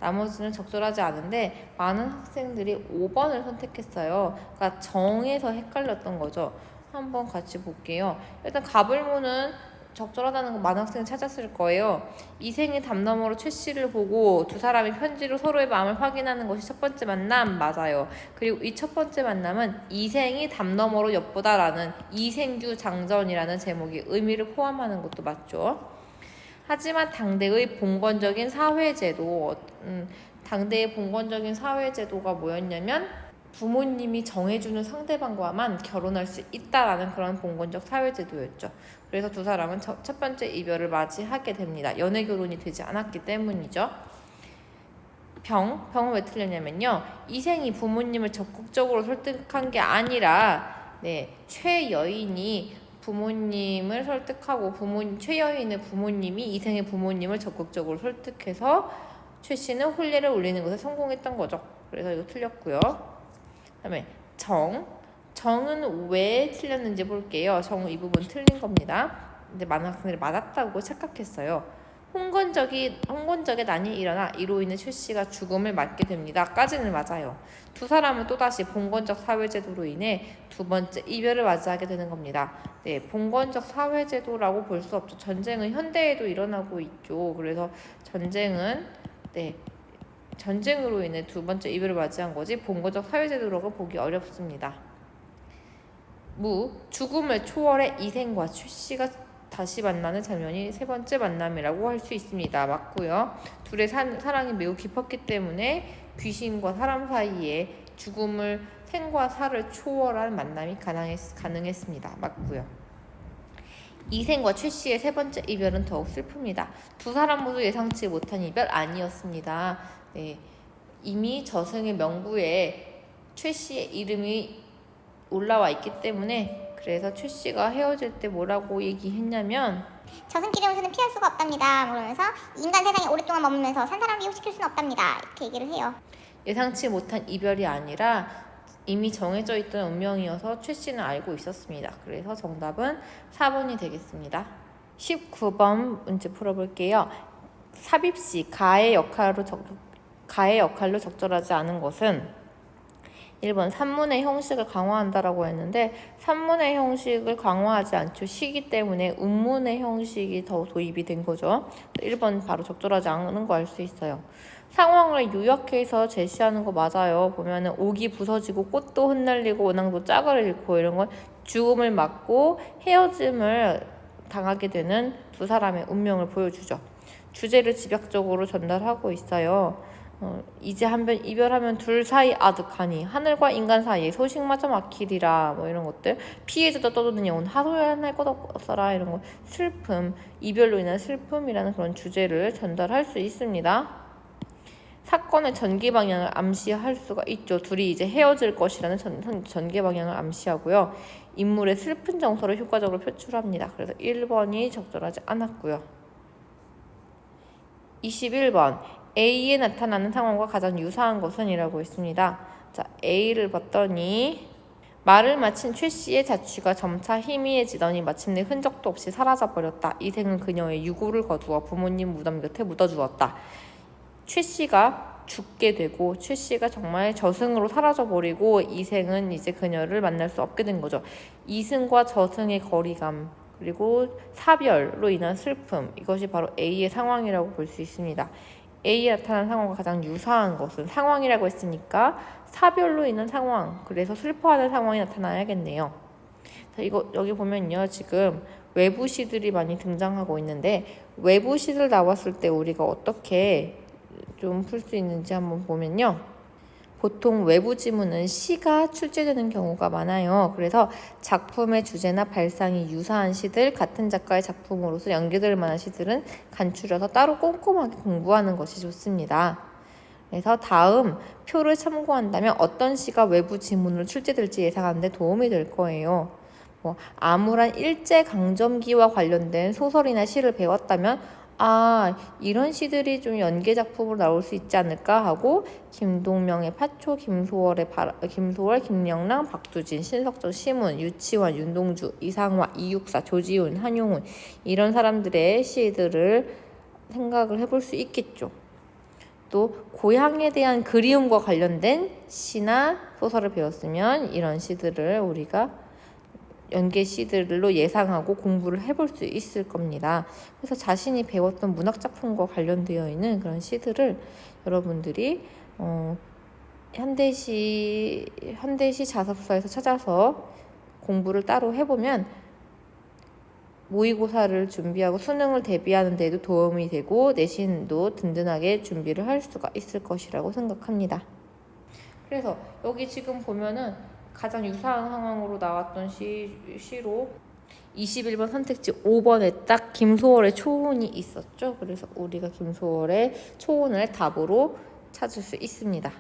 나머지는 적절하지 않은데 많은 학생들이 5번을 선택했어요. 그러니까 정에서 헷갈렸던 거죠. 한번 같이 볼게요. 일단 갑을무는 적절하다는 거 많은 학생이 찾았을 거예요. 이생이 담 너머로 최 씨를 보고 두 사람이 편지로 서로의 마음을 확인하는 것이 첫 번째 만남 맞아요. 그리고 이 첫 번째 만남은 이생이 담 너머로 엿보다라는 이생규 장전이라는 제목이 의미를 포함하는 것도 맞죠. 하지만 당대의 봉건적인 사회제도, 당대의 봉건적인 사회제도가 뭐였냐면 부모님이 정해주는 상대방과만 결혼할 수 있다라는 그런 봉건적 사회제도였죠. 그래서 두 사람은 첫 번째 이별을 맞이하게 됩니다. 연애 결혼이 되지 않았기 때문이죠. 병은 왜 틀렸냐면요. 이생이 부모님을 적극적으로 설득한 게 아니라 최 여인이 부모님을 설득하고 최여인의 부모님이 이생의 부모님을 적극적으로 설득해서 최 씨는 혼례를 올리는 것에 성공했던 거죠. 그래서 이거 틀렸고요. 그다음에 정은 왜 틀렸는지 볼게요. 정은 이 부분 틀린 겁니다. 근데 많은 학생들이 맞았다고 착각했어요. 홍건적의 난이 일어나 이로 인해 최 씨가 죽음을 맞게 됩니다. 까지는 맞아요. 두 사람은 또다시 봉건적 사회제도로 인해 두 번째 이별을 맞이하게 되는 겁니다. 봉건적 사회제도라고 볼 수 없죠. 전쟁은 현대에도 일어나고 있죠. 그래서 전쟁으로 인해 두 번째 이별을 맞이한 거지 봉건적 사회제도라고 보기 어렵습니다. 죽음을 초월해 이생과 최 씨가 다시 만나는 장면이 세 번째 만남이라고 할 수 있습니다. 맞고요. 둘의 사랑이 매우 깊었기 때문에 귀신과 사람 사이에 생과 사를 초월한 만남이 가능했습니다. 맞고요. 이생과 최 씨의 세 번째 이별은 더욱 슬픕니다. 두 사람 모두 예상치 못한 이별 아니었습니다. 이미 저승의 명부에 최 씨의 이름이 올라와 있기 때문에 그래서 최 씨가 헤어질 때 뭐라고 얘기했냐면 저승길의 운수는 피할 수가 없답니다. 그러면서 인간 세상에 오랫동안 머물면서 산 사람을 유혹시킬 수는 없답니다. 이렇게 얘기를 해요. 예상치 못한 이별이 아니라 이미 정해져 있던 운명이어서 최 씨는 알고 있었습니다. 그래서 정답은 4번이 되겠습니다. 19번 문제 풀어볼게요. 삽입시 가의 역할로 적절하지 않은 것은 1번 산문의 형식을 강화한다라고 했는데 산문의 형식을 강화하지 않죠. 시기 때문에 운문의 형식이 더 도입이 된 거죠. 1번 바로 적절하지 않은 거 알 수 있어요. 상황을 요약해서 제시하는 거 맞아요. 보면은 옥이 부서지고 꽃도 흩날리고 원앙도 짝을 잃고 이런 건 죽음을 맞고 헤어짐을 당하게 되는 두 사람의 운명을 보여주죠. 주제를 집약적으로 전달하고 있어요. 이제 한 번 이별하면 둘 사이 아득하니 하늘과 인간 사이에 소식마저 막히리라 뭐 이런 것들 피해자도 떠도는 영혼 하소연할 것 없어라 이런 거 슬픔 이별로 인한 슬픔이라는 그런 주제를 전달할 수 있습니다. 사건의 전개 방향을 암시할 수가 있죠. 둘이 이제 헤어질 것이라는 전개 방향을 암시하고요. 인물의 슬픈 정서를 효과적으로 표출합니다. 그래서 1번이 적절하지 않았고요. 21번 A에 나타나는 상황과 가장 유사한 것은 이라고 있습니다. 자, A를 봤더니 말을 마친 최 씨의 자취가 점차 희미해지더니 마침내 흔적도 없이 사라져버렸다. 이생은 그녀의 유골을 거두어 부모님 무덤 곁에 묻어주었다. 최 씨가 죽게 되고 최 씨가 정말 저승으로 사라져버리고 이생은 이제 그녀를 만날 수 없게 된 거죠. 이승과 저승의 거리감 그리고 사별로 인한 슬픔, 이것이 바로 A의 상황이라고 볼 수 있습니다. A에 나타난 상황과 가장 유사한 것은 상황이라고 했으니까 사별로 인한 상황, 그래서 슬퍼하는 상황이 나타나야겠네요. 자, 이거 여기 보면요, 지금 외부 시들이 많이 등장하고 있는데 외부 시들 나왔을 때 우리가 어떻게 좀 풀 수 있는지 한번 보면요, 보통 외부 지문은 시가 출제되는 경우가 많아요. 그래서 작품의 주제나 발상이 유사한 시들, 같은 작가의 작품으로서 연계될 만한 시들은 간추려서 따로 꼼꼼하게 공부하는 것이 좋습니다. 그래서 다음 표를 참고한다면 어떤 시가 외부 지문으로 출제될지 예상하는 데 도움이 될 거예요. 암울한 일제강점기와 관련된 소설이나 시를 배웠다면 이런 시들이 좀 연계 작품으로 나올 수 있지 않을까 하고 김동명의 파초, 김소월, 김영랑, 박두진, 신석정, 심훈, 유치원, 윤동주, 이상화, 이육사, 조지훈, 한용운 이런 사람들의 시들을 생각을 해볼 수 있겠죠. 또 고향에 대한 그리움과 관련된 시나 소설을 배웠으면 이런 시들을 우리가 연계 시들로 예상하고 공부를 해볼 수 있을 겁니다. 그래서 자신이 배웠던 문학작품과 관련되어 있는 그런 시들을 여러분들이 현대시 자습서에서 찾아서 공부를 따로 해보면 모의고사를 준비하고 수능을 대비하는 데에도 도움이 되고 내신도 든든하게 준비를 할 수가 있을 것이라고 생각합니다. 그래서 여기 지금 보면은 가장 유사한 상황으로 나왔던 시로 21번 선택지 5번에 딱 김소월의 초혼이 있었죠. 그래서 우리가 김소월의 초혼을 답으로 찾을 수 있습니다.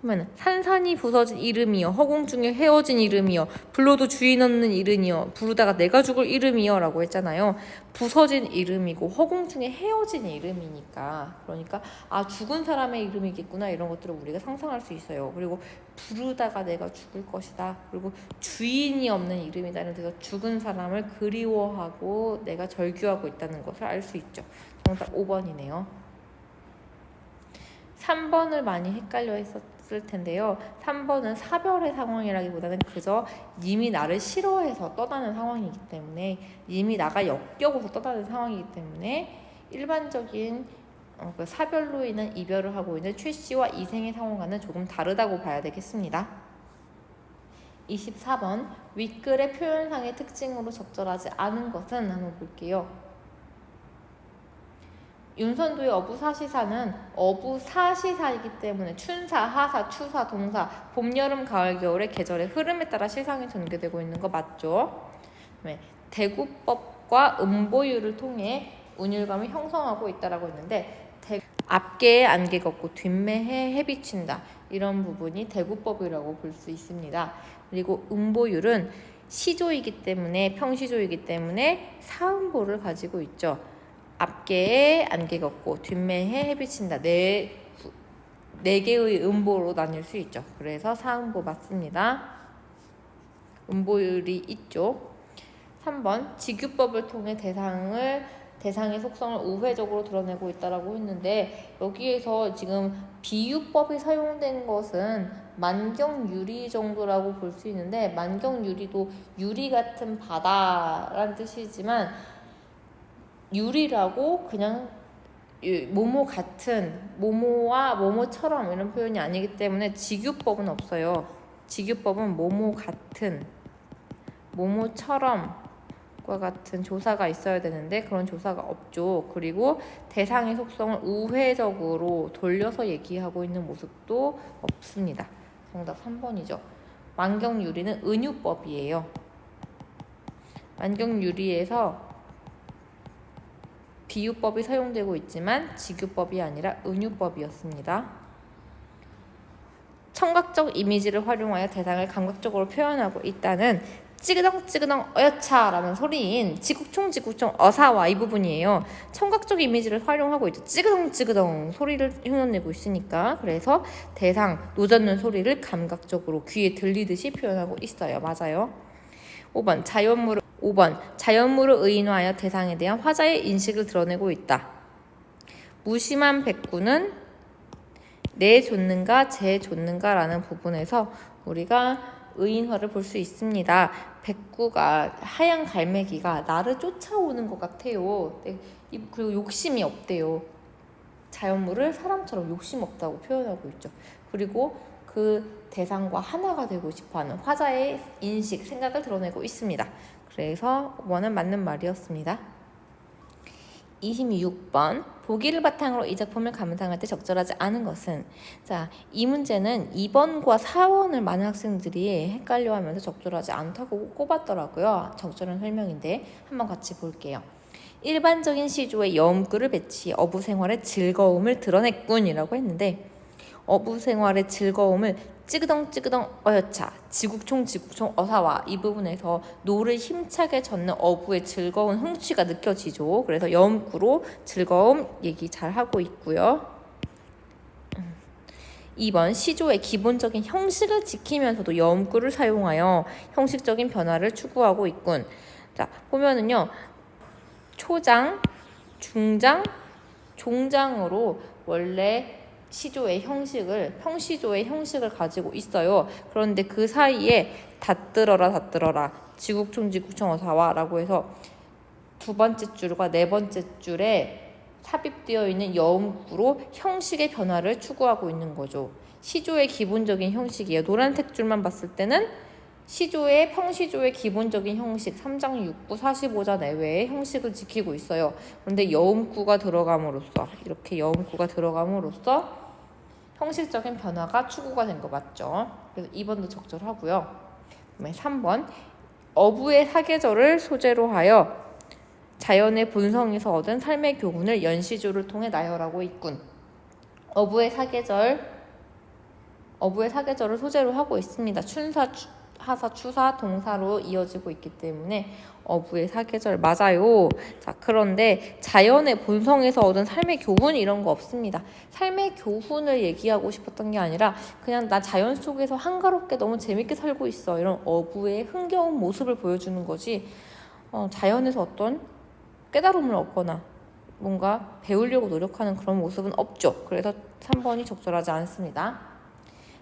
보면 산산이 부서진 이름이여, 허공 중에 헤어진 이름이여, 불러도 주인 없는 이름이여, 부르다가 내가 죽을 이름이여 라고 했잖아요. 부서진 이름이고 허공 중에 헤어진 이름이니까, 그러니까 죽은 사람의 이름이겠구나, 이런 것들을 우리가 상상할 수 있어요. 그리고 부르다가 내가 죽을 것이다, 그리고 주인이 없는 이름이다, 이런 데서 죽은 사람을 그리워하고 내가 절규하고 있다는 것을 알 수 있죠. 정답 5번이네요. 3번을 많이 헷갈려 했었을 텐데요. 3번은 사별의 상황이라기보다는 그저 님이 나를 싫어해서 떠나는 상황이기 때문에, 님이 나가 역겨워서 떠나는 상황이기 때문에 일반적인 그 사별로 인한 이별을 하고 있는 최 씨와 이생의 상황과는 조금 다르다고 봐야 되겠습니다. 24번 윗글의 표현상의 특징으로 적절하지 않은 것은 한번 볼게요. 윤선도의 어부사시사는 어부사시사이기 때문에 춘사, 하사, 추사, 동사, 봄, 여름, 가을, 겨울의 계절의 흐름에 따라 시상이 전개되고 있는 거 맞죠? 대구법과 음보율을 통해 운율감을 형성하고 있다라고 했는데, 앞개에 안개 걷고 뒷매에 해 비친다, 이런 부분이 대구법이라고 볼 수 있습니다. 그리고 음보율은 시조이기 때문에, 평시조이기 때문에 사음보를 가지고 있죠. 앞개에 안개 걷고 뒷매에 해 비친다, 네 개의 음보로 나뉠 수 있죠. 그래서 사음보 맞습니다. 음보율이 있죠. 3번 직유법을 통해 대상의 속성을 우회적으로 드러내고 있다라고 했는데, 여기에서 지금 비유법이 사용된 것은 만경유리 정도라고 볼 수 있는데, 만경유리도 유리 같은 바다란 뜻이지만 유리라고 그냥 모모 같은, 모모와 모모처럼 이런 표현이 아니기 때문에 직유법은 없어요. 직유법은 모모 같은, 모모처럼 과 같은 조사가 있어야 되는데 그런 조사가 없죠. 그리고 대상의 속성을 우회적으로 돌려서 얘기하고 있는 모습도 없습니다. 정답 3번이죠. 만경유리는 은유법이에요. 만경유리에서 비유법이 사용되고 있지만 직유법이 아니라 은유법이었습니다. 청각적 이미지를 활용하여 대상을 감각적으로 표현하고 있다는 찌그덩 어여차라는 소리인 지국총 어사와 이 부분이에요. 청각적 이미지를 활용하고 있죠. 찌그덩 소리를 흉내내고 있으니까. 그래서 대상, 노젓는 소리를 감각적으로 귀에 들리듯이 표현하고 있어요. 맞아요. 5번 자연물을 의인화하여 대상에 대한 화자의 인식을 드러내고 있다. 무심한 백구는 내 좇는가 제 좇는가 라는 부분에서 우리가 의인화를 볼 수 있습니다. 백구가 하얀 갈매기가 나를 쫓아오는 것 같아요. 그리고 욕심이 없대요. 자연물을 사람처럼 욕심 없다고 표현하고 있죠. 그리고 그 대상과 하나가 되고 싶어하는 화자의 인식, 생각을 드러내고 있습니다. 그래서 5번은 맞는 말이었습니다. 26번 보기를 바탕으로 이 작품을 감상할 때 적절하지 않은 것은, 자, 이 문제는 2번과 4번을 많은 학생들이 헷갈려하면서 적절하지 않다고 꼽았더라고요. 적절한 설명인데 한번 같이 볼게요. 일반적인 시조에 여음구를 배치해 어부 생활의 즐거움을 드러냈군 이라고 했는데, 어부 생활의 즐거움을 찌그덩 어여차, 지국총 어사와 이 부분에서 노를 힘차게 젓는 어부의 즐거운 흥취가 느껴지죠. 그래서 여음구로 즐거움 얘기 잘 하고 있고요. 2번 시조의 기본적인 형식을 지키면서도 여음구를 사용하여 형식적인 변화를 추구하고 있군. 자, 보면은요. 초장, 중장, 종장으로 원래 시조의 형식을, 평시조의 형식을 가지고 있어요. 그런데 그 사이에 닫들어라 지국총 어사와 라고 해서 두 번째 줄과 네 번째 줄에 삽입되어 있는 여음구로 형식의 변화를 추구하고 있는 거죠. 시조의 기본적인 형식이에요. 노란색 줄만 봤을 때는 평시조의 기본적인 형식 3장 6부 45자 내외의 형식을 지키고 있어요. 그런데 여음구가 들어감으로써, 이렇게 여음구가 들어감으로써 형식적인 변화가 추구가 된 거 맞죠? 그래서 2번도 적절하고요. 그다음에 3번 어부의 사계절을 소재로 하여 자연의 본성에서 얻은 삶의 교훈을 연시조를 통해 나열하고 있군. 어부의 사계절을 소재로 하고 있습니다. 춘사, 하사, 추사, 동사로 이어지고 있기 때문에 어부의 사계절 맞아요. 자, 그런데 자연의 본성에서 얻은 삶의 교훈 이런 거 없습니다. 삶의 교훈을 얘기하고 싶었던 게 아니라 그냥 나 자연 속에서 한가롭게 너무 재밌게 살고 있어, 이런 어부의 흥겨운 모습을 보여주는 거지 자연에서 어떤 깨달음을 얻거나 뭔가 배우려고 노력하는 그런 모습은 없죠. 그래서 3번이 적절하지 않습니다.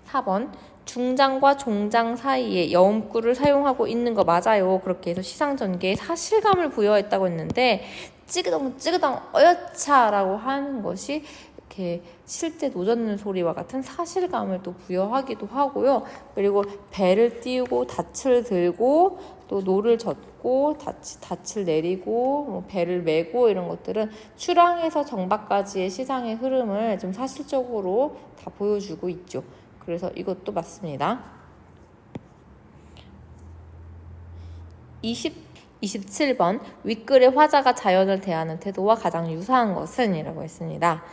4번 중장과 종장 사이에 여음구를 사용하고 있는 거 맞아요. 그렇게 해서 시상전개에 사실감을 부여했다고 했는데 찌그덩 어여차라고 하는 것이 이렇게 실 때 노젓는 소리와 같은 사실감을 또 부여하기도 하고요. 그리고 배를 띄우고 닻을 들고 또 노를 젓고 닻을 내리고 뭐 배를 메고 이런 것들은 출항에서 정박까지의 시상의 흐름을 좀 사실적으로 다 보여주고 있죠. 그래서 이것도 맞습니다. 27번 윗글의 화자가 자연을 대하는 태도와 가장 유사한 것은? 이라고 했습니다.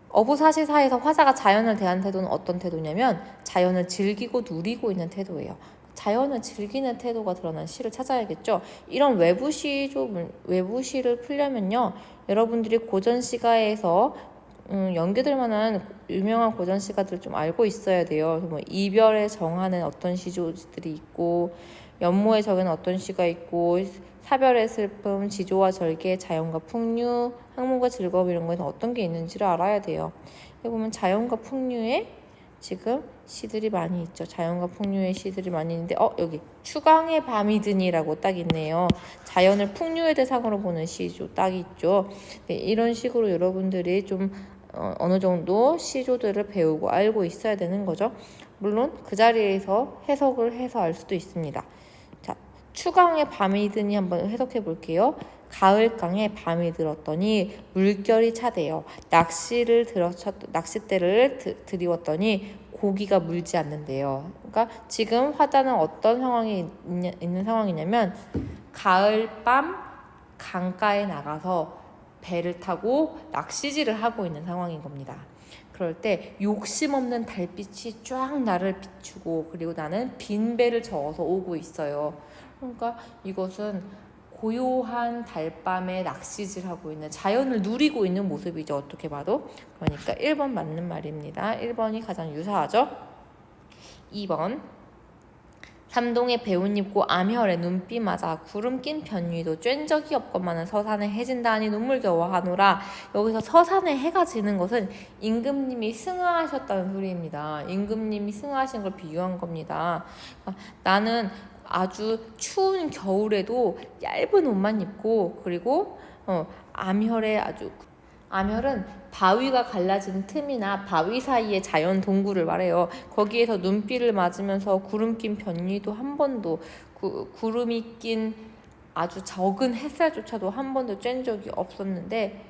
어부사시사에서 화자가 자연을 대하는 태도는 어떤 태도냐면 자연을 즐기고 누리고 있는 태도예요. 자연을 즐기는 태도가 드러난 시를 찾아야겠죠. 이런 외부시를 풀려면요, 여러분들이 고전시가에서 연계될 만한 유명한 고전시가들 좀 알고 있어야 돼요. 뭐 이별에 정하는 어떤 시조들이 있고, 연모에 적은 어떤 시가 있고, 사별의 슬픔, 지조와 절개, 자연과 풍류, 학문과 즐거움 이런 거에서 어떤 게 있는지를 알아야 돼요. 여기 보면 자연과 풍류의 지금 시들이 많이 있죠. 자연과 풍류의 시들이 많이 있는데 여기 추강의 밤이 드니라고 딱 있네요. 자연을 풍류의 대상으로 보는 시조 딱 있죠. 네, 이런 식으로 여러분들이 좀 어느 정도 시조들을 배우고 알고 있어야 되는 거죠. 물론 그 자리에서 해석을 해서 알 수도 있습니다. 자, 추강의 밤이 드니 한번 해석해 볼게요. 가을강에 밤이 들었더니 물결이 차대요. 낚싯대를 들이웠더니 고기가 물지 않는데요. 그러니까 지금 화자는 어떤 상황이 있는 상황이냐면 가을밤 강가에 나가서 배를 타고 낚시질을 하고 있는 상황인 겁니다. 그럴 때 욕심 없는 달빛이 쫙 나를 비추고 그리고 나는 빈 배를 저어서 오고 있어요. 그러니까 이것은 고요한 달밤에 낚시질하고 있는, 자연을 누리고 있는 모습이죠. 어떻게 봐도. 그러니까 1번 맞는 말입니다. 1번이 가장 유사하죠. 2번, 삼동의 배운잎고 암혈에 눈비 맞아 구름 낀 변위도 쬐는 적이 없건만은 서산에 해진다 하니 눈물겨워하노라. 여기서 서산에 해가 지는 것은 임금님이 승하하셨다는 소리입니다. 임금님이 승하하신 걸 비유한 겁니다. 나는 아주 추운 겨울에도 얇은 옷만 입고, 그리고 암혈은 바위가 갈라진 틈이나 바위 사이의 자연 동굴을 말해요. 거기에서 눈비를 맞으면서 구름 낀 변위도 한 번도, 구름이 낀 아주 적은 햇살조차도 한 번도 쬐는 적이 없었는데,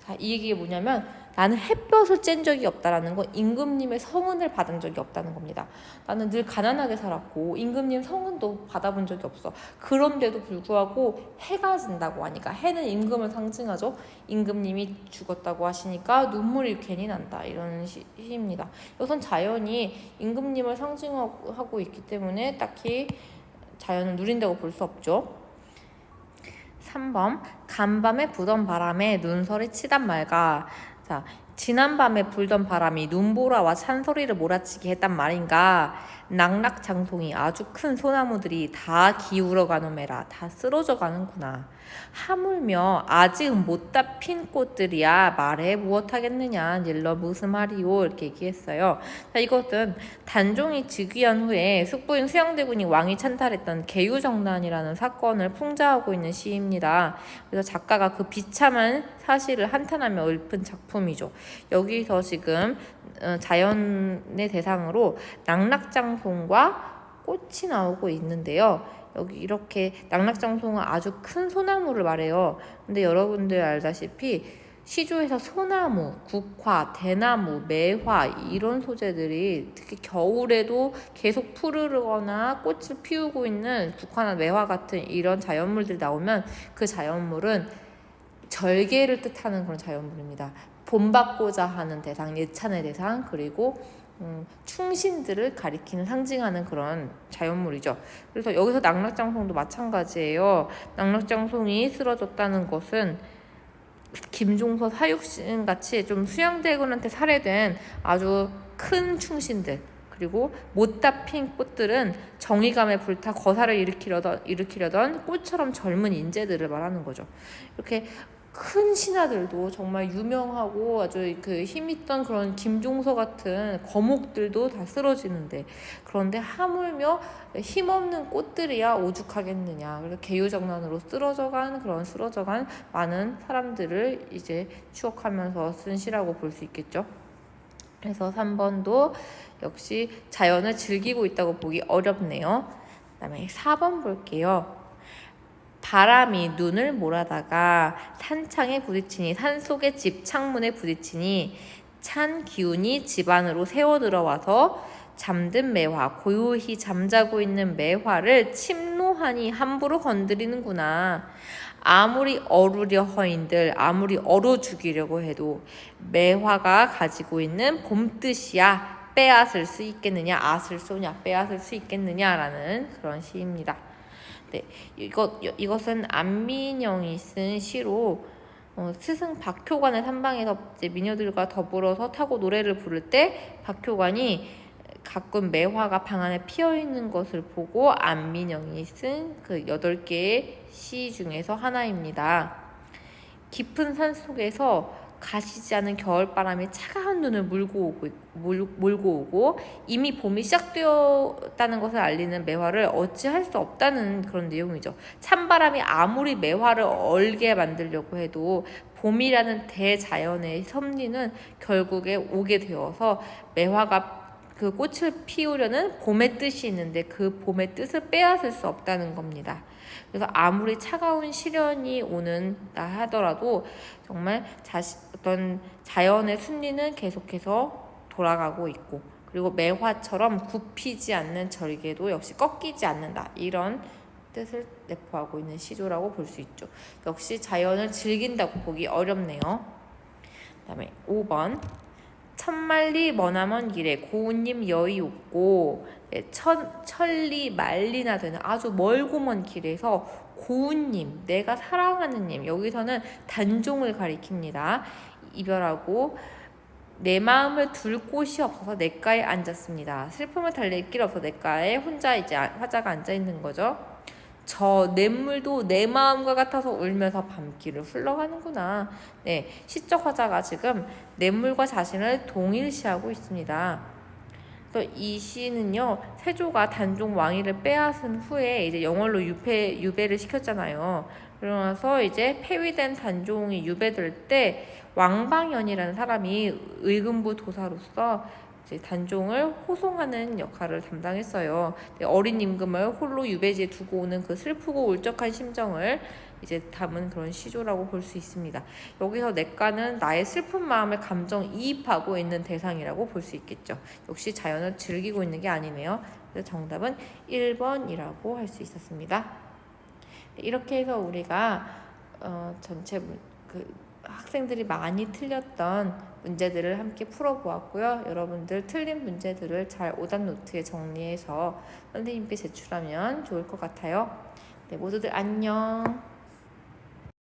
자, 이 얘기가 뭐냐면 나는 햇볕을 쬐는 적이 없다라는 건 임금님의 성은을 받은 적이 없다는 겁니다. 나는 늘 가난하게 살았고 임금님 성은도 받아본 적이 없어. 그런데도 불구하고 해가 진다고 하니까, 해는 임금을 상징하죠. 임금님이 죽었다고 하시니까 눈물이 괜히 난다, 이런 시입니다. 이것은 자연이 임금님을 상징하고 있기 때문에 딱히 자연을 누린다고 볼 수 없죠. 3번, 간밤에 부던 바람에 눈설이 치단 말가. 자, 지난밤에 불던 바람이 눈보라와 찬소리를 몰아치게 했단 말인가. 낙낙장송이 아주 큰 소나무들이 다 기울어 가노매라. 다 쓰러져 가는구나. 하물며 아직은 못다 핀 꽃들이야 말해 무엇하겠느냐, 일러 무슨 말이오, 이렇게 얘기했어요. 자, 이것은 단종이 즉위한 후에 숙부인 수양대군이 왕이 찬탈했던 계유정난이라는 사건을 풍자하고 있는 시입니다. 그래서 작가가 그 비참한 사실을 한탄하며 읊은 작품이죠. 여기서 지금 자연의 대상으로 낙낙장송과 꽃이 나오고 있는데요. 여기 이렇게 낙낙장송은 아주 큰 소나무를 말해요. 근데 여러분들 알다시피 시조에서 소나무, 국화, 대나무, 매화 이런 소재들이 특히 겨울에도 계속 푸르르거나 꽃을 피우고 있는 국화나 매화 같은 이런 자연물들이 나오면 그 자연물은 절개를 뜻하는 그런 자연물입니다. 본받고자 하는 대상, 예찬의 대상, 그리고 충신들을 가리키는, 상징하는 그런 자연물이죠. 그래서 여기서 낙낙장송도 마찬가지예요. 낙낙장송이 쓰러졌다는 것은 김종서, 사육신 같이 좀 수양대군한테 살해된 아주 큰 충신들, 그리고 못다 핀 꽃들은 정의감에 불타 거사를 일으키려던 꽃처럼 젊은 인재들을 말하는 거죠. 이렇게 큰 신하들도, 정말 유명하고 아주 그 힘있던 그런 김종서 같은 거목들도 다 쓰러지는데, 그런데 하물며 힘없는 꽃들이야 오죽하겠느냐. 그래서 계유정난으로 쓰러져간 많은 사람들을 이제 추억하면서 쓴 시라고 볼 수 있겠죠. 그래서 3번도 역시 자연을 즐기고 있다고 보기 어렵네요. 그 다음에 4번 볼게요. 바람이 눈을 몰아다가 산창에 부딪히니, 산속의 집 창문에 부딪히니 찬 기운이 집 안으로 새어 들어와서 잠든 매화, 고요히 잠자고 있는 매화를 침노하니 함부로 건드리는구나. 아무리 어루려 허인들, 아무리 얼어 죽이려고 해도 매화가 가지고 있는 봄뜻이야 빼앗을 수 있겠느냐, 앗을 쏘냐 빼앗을 수 있겠느냐라는 그런 시입니다. 네, 이것은 안민영이 쓴 시로 스승 박효관의 산방에서 이제 미녀들과 더불어서 타고 노래를 부를 때 박효관이 가끔 매화가 방 안에 피어있는 것을 보고 안민영이 쓴 그 8개의 시 중에서 하나입니다. 깊은 산속에서 가시지 않은 겨울바람이 차가운 눈을 몰고 오고 이미 봄이 시작되었다는 것을 알리는 매화를 어찌할 수 없다는 그런 내용이죠. 찬바람이 아무리 매화를 얼게 만들려고 해도 봄이라는 대자연의 섭리는 결국에 오게 되어서 매화가 그 꽃을 피우려는 봄의 뜻이 있는데 그 봄의 뜻을 빼앗을 수 없다는 겁니다. 그래서 아무리 차가운 시련이 오는다 하더라도 정말 어떤 자연의 순리는 계속해서 돌아가고 있고, 그리고 매화처럼 굽히지 않는 절개도 역시 꺾이지 않는다, 이런 뜻을 내포하고 있는 시조라고 볼 수 있죠. 역시 자연을 즐긴다고 보기 어렵네요. 그 다음에 5번 천만리 머나먼 길에 고운님 여의 없고, 천리 만리나 되는 아주 멀고 먼 길에서 고운님, 내가 사랑하는 님, 여기서는 단종을 가리킵니다. 이별하고 내 마음을 둘 곳이 없어서 냇가에 앉았습니다. 슬픔을 달랠 길 없어 냇가에 혼자 이제 화자가 앉아 있는 거죠. 저 냇물도 내 마음과 같아서 울면서 밤길을 흘러가는구나. 네, 시적 화자가 지금 냇물과 자신을 동일시하고 있습니다. 또 이 시는요, 세조가 단종 왕위를 빼앗은 후에 이제 영월로 유배를 시켰잖아요. 그러면서 이제 폐위된 단종이 유배될 때 왕방연이라는 사람이 의금부 도사로서 이제 단종을 호송하는 역할을 담당했어요. 어린 임금을 홀로 유배지에 두고 오는 그 슬프고 울적한 심정을 이제 담은 그런 시조라고 볼 수 있습니다. 여기서 냇가는 나의 슬픈 마음을 감정이입하고 있는 대상이라고 볼 수 있겠죠. 역시 자연을 즐기고 있는 게 아니네요. 그래서 정답은 1번이라고 할 수 있었습니다. 이렇게 해서 우리가 전체 학생들이 많이 틀렸던 문제들을 함께 풀어보았고요. 여러분들 틀린 문제들을 잘 오답 노트에 정리해서 선생님께 제출하면 좋을 것 같아요. 네, 모두들 안녕.